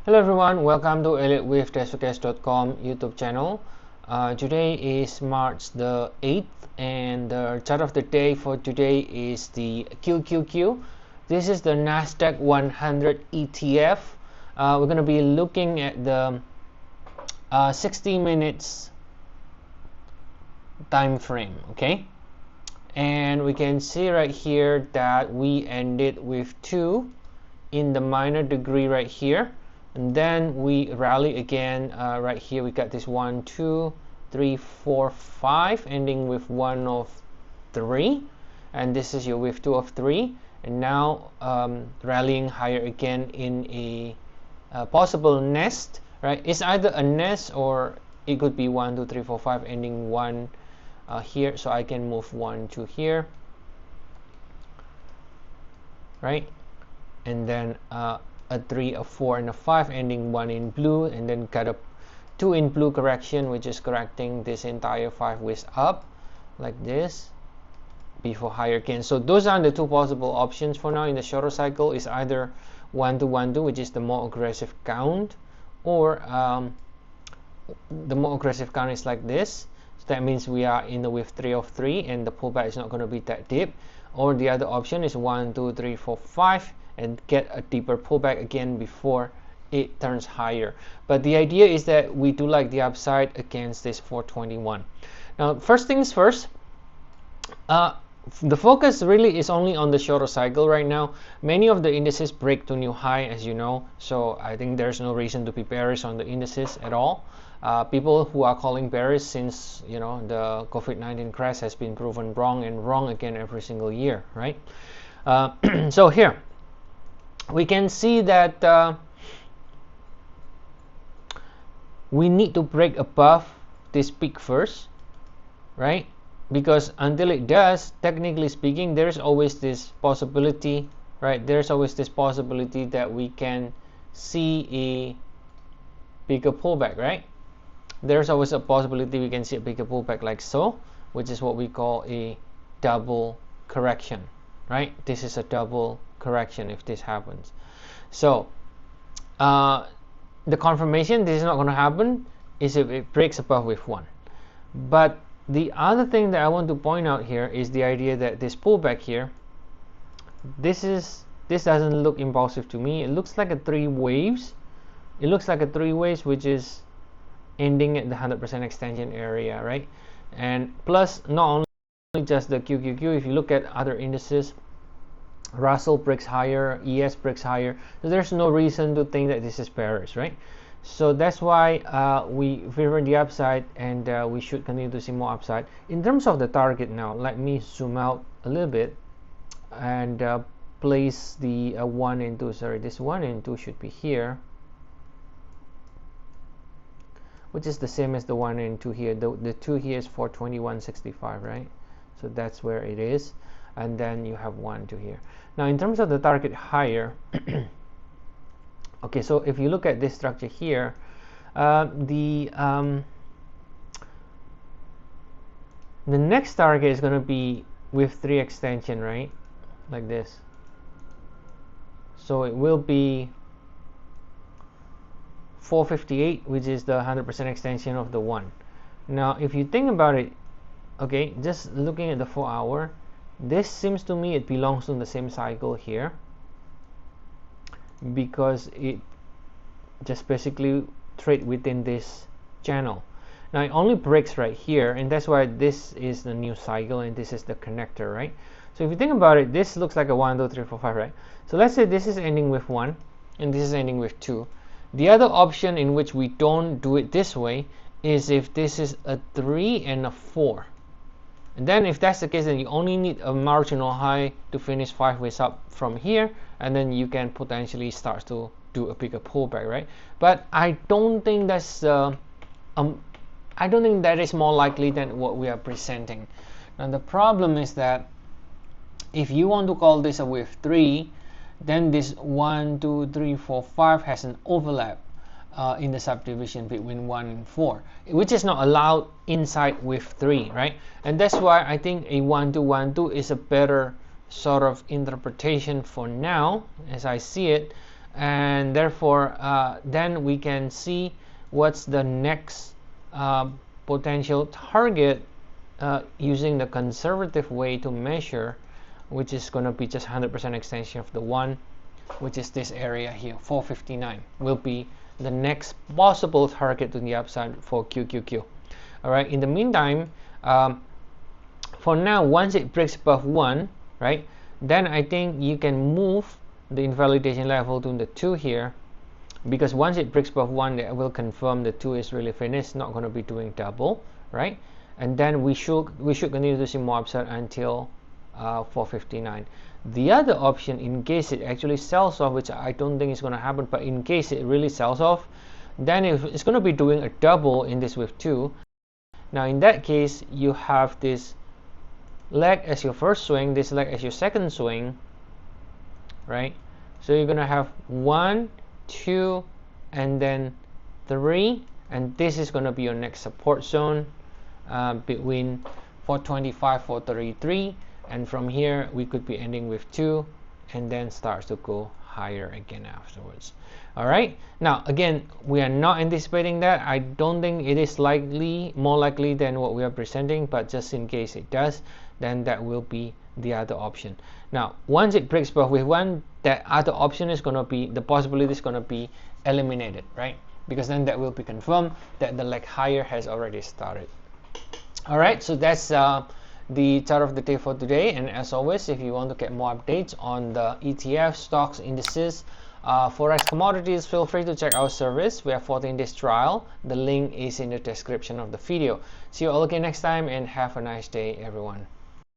Hello everyone, welcome to Elliott with TestForecast.com YouTube channel. Today is March the 8th and the chart of the day for today is the QQQ. This is the Nasdaq 100 ETF. We're going to be looking at the 60 minutes time frame, okay? And we can see right here that we ended with 2 in the minor degree right here. And then we rally again right here. We got this 1, 2, 3, 4, 5 ending with 1 of 3, and this is your with 2 of 3, and now rallying higher again in a possible nest, right? It's either a nest or it could be 1, 2, 3, 4, 5 ending 1 here, so I can move 1 to here, right? And then a 3, a 4, and a 5 ending 1 in blue, and then got a 2 in blue correction, which is correcting this entire 5 ways up like this before higher again. So those are the two possible options for now in the shorter cycle. Is either 1 to 1 2, which is the more aggressive count, or the more aggressive count is like this. So that means we are in the with 3 of 3 and the pullback is not going to be that deep. Or the other option is 1, 2, 3, 4, 5 and get a deeper pullback again before it turns higher. But the idea is that we do like the upside against this 421. Now, first things first, the focus really is only on the shorter cycle right now. Many of the indices break to new high, as you know, so I think there's no reason to be bearish on the indices at all. People who are calling bearish since the COVID-19 crash has been proven wrong and wrong again every single year, right? So here we can see that we need to break above this peak first, right? Because until it does, technically speaking, there's always this possibility, right? There's always this possibility that we can see a bigger pullback, right? There's always a possibility we can see a bigger pullback like so, which is what we call a double correction, right? This is a double correction if this happens. So the confirmation this is not going to happen is if it breaks above with 1. But the other thing that I want to point out here is the idea that this pullback here, this doesn't look impulsive to me. It looks like a 3 waves. It looks like a 3 waves, which is ending at the 100% extension area, right? And plus, not only just the QQQ, if you look at other indices, Russell breaks higher, ES breaks higher, so there's no reason to think that this is bearish, right? So that's why we favor the upside, and we should continue to see more upside. In terms of the target now, let me zoom out a little bit and place the 1 and 2. Sorry, this 1 and 2 should be here, which is the same as the 1 and 2 here. The 2 here is 421.65, right? So that's where it is. And then you have 1 to here. Now in terms of the target higher, okay, so if you look at this structure here, the next target is going to be with 3 extension, right? Like this. So it will be 458, which is the 100% extension of the 1. Now if you think about it, okay, just looking at the 4 hour, this seems to me it belongs to the same cycle here, because it just basically trade within this channel. Now it only breaks right here, and that's why this is the new cycle and this is the connector, right? So if you think about it, this looks like a 1, 2, 3, 4, 5, right? So let's say this is ending with 1 and this is ending with 2. The other option in which we don't do it this way is if this is a 3 and a 4. And then if that's the case, then you only need a marginal high to finish 5 ways up from here, and then you can potentially start to do a bigger pullback, right? But I don't think that's I don't think that is more likely than what we are presenting. Now the problem is that if you want to call this a wave 3, then this 1, 2, 3, 4, 5 has an overlap in the subdivision between 1 and 4, which is not allowed inside with 3, right? And that's why I think a 1, 2, 1, 2 is a better sort of interpretation for now as I see it, and therefore then we can see what's the next potential target using the conservative way to measure, which is going to be just 100% extension of the 1, which is this area here. 459 will be the next possible target to the upside for QQQ. All right, in the meantime, for now, once it breaks above 1, right, then I think you can move the invalidation level to the 2 here, because once it breaks above 1, that will confirm the 2 is really finished, not going to be doing double, right? And then we should continue to see more upside until 459. The other option, in case it actually sells off, which I don't think is going to happen, but in case it really sells off, then it's going to be doing a double in this wave 2. Now in that case, you have this leg as your first swing, this leg as your second swing, right? So you're going to have 1, 2, and then 3, and this is going to be your next support zone between 425, 433, and from here we could be ending with 2, and then starts to go higher again afterwards. All right, now again, we are not anticipating that. I don't think it is more likely than what we are presenting, but just in case it does, then that will be the other option. Now once it breaks above wave 1, that other option is going to be, the possibility is going to be eliminated, right? Because then that will be confirmed that the leg higher has already started. All right, so that's the chart of the day for today. And as always, if you want to get more updates on the ETF, stocks, indices, forex, commodities, feel free to check our service. We have 14 days trial. The link is in the description of the video. See you all again next time, and have a nice day, everyone.